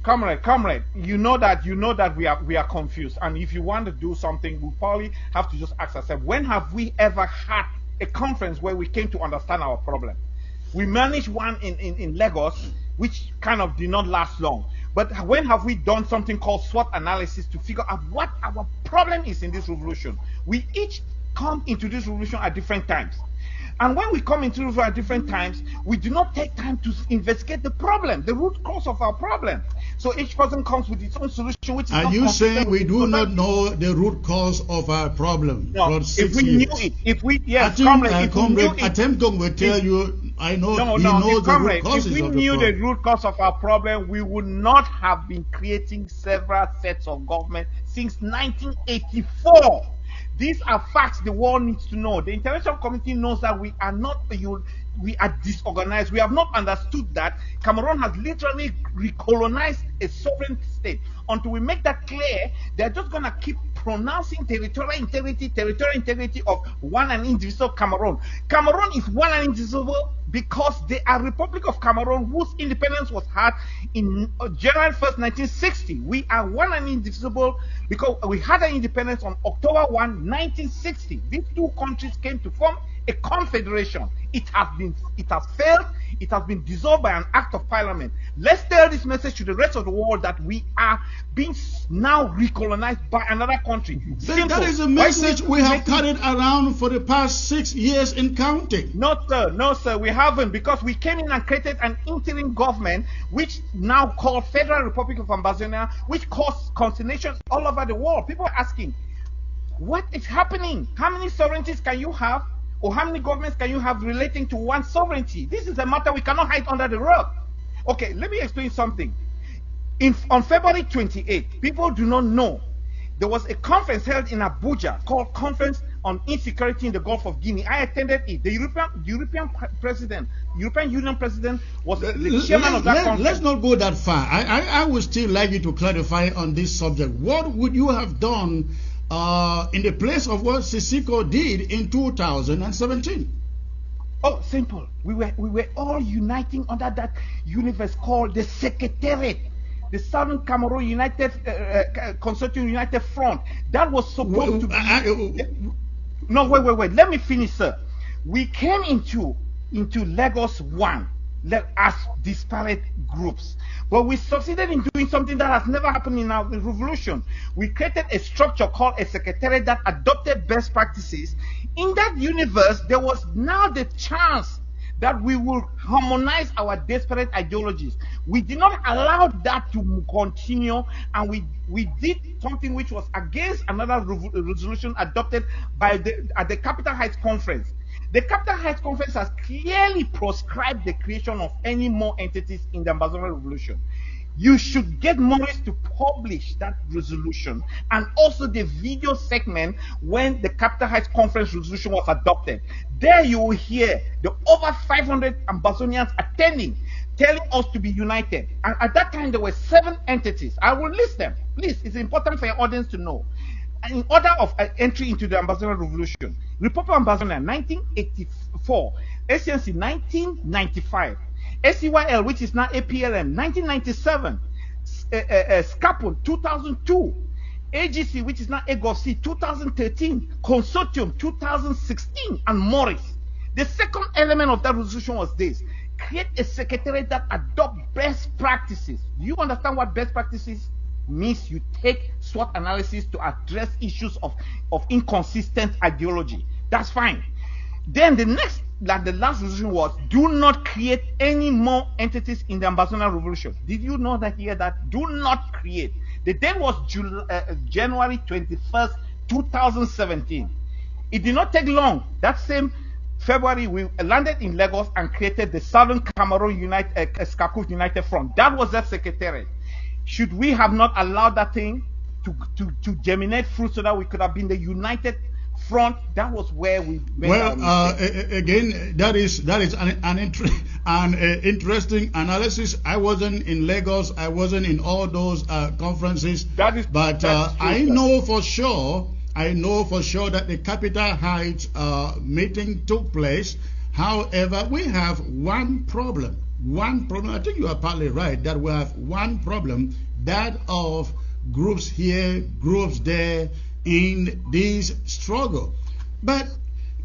comrade, you know that we are confused, and if you want to do something, we probably have to just ask ourselves, when have we ever had a conference where we came to understand our problem? We managed one in Lagos, which kind of did not last long. But when have we done something called SWOT analysis to figure out what our problem is in this revolution? We each come into this revolution at different times. And when we come into it at different times, we do not take time to investigate the problem, the root cause of our problem. So each person comes with its own solution, which is Are you saying we do not know the root cause of our problem? No, if we knew it, if we, yes, comrade, Attempt will tell you, I know, he knows the root causes of the problem. If we knew the root cause of our problem, we would not have been creating several sets of government since 1984. These are facts the world needs to know. The international community knows that we are disorganized. We have not understood that Cameroon has literally recolonized a sovereign state. Until we make that clear, they're just going to keep pronouncing territorial integrity of one and indivisible Cameroon. Cameroon is one and indivisible because they are Republic of Cameroon, whose independence was had in January 1st, 1960. We are one and indivisible because we had an independence on October 1, 1960. These two countries came to form a confederation. It has failed. It has been dissolved by an act of parliament. Let's tell this message to the rest of the world that we are being now recolonized by another country. That is a message we have carried around for the past 6 years in counting. No, sir, we haven't, because we came in and created an interim government, which now called Federal Republic of Ambazonia, which caused consternations all over the world. People are asking, what is happening? How many sovereignties can you have? Or how many governments can you have relating to one sovereignty? This is a matter we cannot hide under the rug. Okay, let me explain something. On February 28th, people do not know, there was a conference held in Abuja called Conference on Insecurity in the Gulf of Guinea. I attended it. The European Union president was the chairman of that conference. Let's not go that far. I would still like you to clarify on this subject. What would you have done in the place of what Sisiko did in 2017? Oh, simple. We were all uniting under that universe called the Secretariat, the Southern Cameroon United Consortium United Front. That was supposed to be. No, wait. Let me finish, sir. We came into Lagos as disparate groups. But we succeeded in doing something that has never happened in our revolution. We created a structure called a secretariat that adopted best practices. In that universe, there was now the chance that we will harmonize our disparate ideologies. We did not allow that to continue, and we did something which was against another resolution adopted at the Capital Heights Conference. The Capital Heights Conference has clearly proscribed the creation of any more entities in the Ambazonia Revolution. You should get Maurice to publish that resolution and also the video segment when the Capital Heights Conference resolution was adopted. There you will hear the over 500 Ambazonians attending, telling us to be united. And at that time, there were 7 entities. I will list them. Please, it's important for your audience to know. In order of entry into the Ambazonia Revolution: Republic of Ambazonia 1984, SNC 1995, SCYL, which is now APLM 1997, SCAPUN 2002, AGC, which is now AGOC 2013, Consortium 2016, and Maurice. The second element of that resolution was this: create a secretariat that adopt best practices. Do you understand what best practices means? You take SWOT analysis to address issues of inconsistent ideology. That's fine. Then the last resolution was, do not create any more entities in the Ambazonia Revolution. Did you know that here? That do not create. The date was January 21st, 2017. It did not take long. That same February, we landed in Lagos and created the Southern Cameroon United Front. That was that secretariat. Should we have not allowed that thing to germinate fruit so that we could have been the united front? That was where we made again, that is an interesting analysis. I wasn't in Lagos. I wasn't in all those conferences. I know for sure that the Capital Heights meeting took place. However, we have one problem. one problem. I think you are partly right that we have one problem, that of groups here, groups there in this struggle. But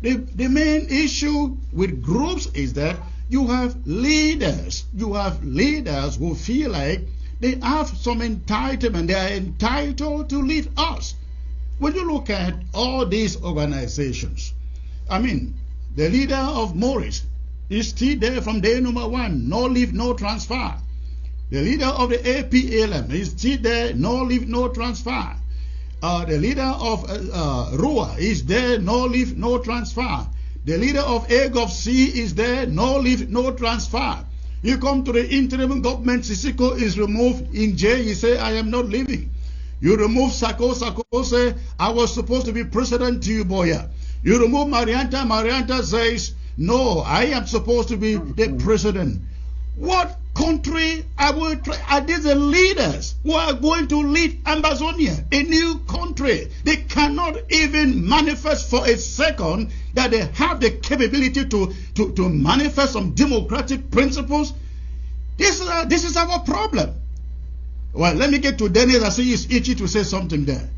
the main issue with groups is that you have leaders. You have leaders who feel like they have some entitlement. They are entitled to lead us. When you look at all these organizations, I mean, the leader of Morris is still there from day number one, no leave, no transfer. The leader of the APLM is still there, no leave, no transfer. The leader of RUA is there, no leave, no transfer. The leader of AGOV-C is there, no leave, no transfer. You come to the interim government, Sisiko is removed in jail, you say, I am not leaving. You remove Sako say, I was supposed to be president to you, Boya. You remove Marianta says, no, I am supposed to be the president. What country are these the leaders who are going to lead Ambazonia, a new country? They cannot even manifest for a second that they have the capability to manifest some democratic principles. This is our problem. Well, let me get to Dennis. I see he's itchy to say something there.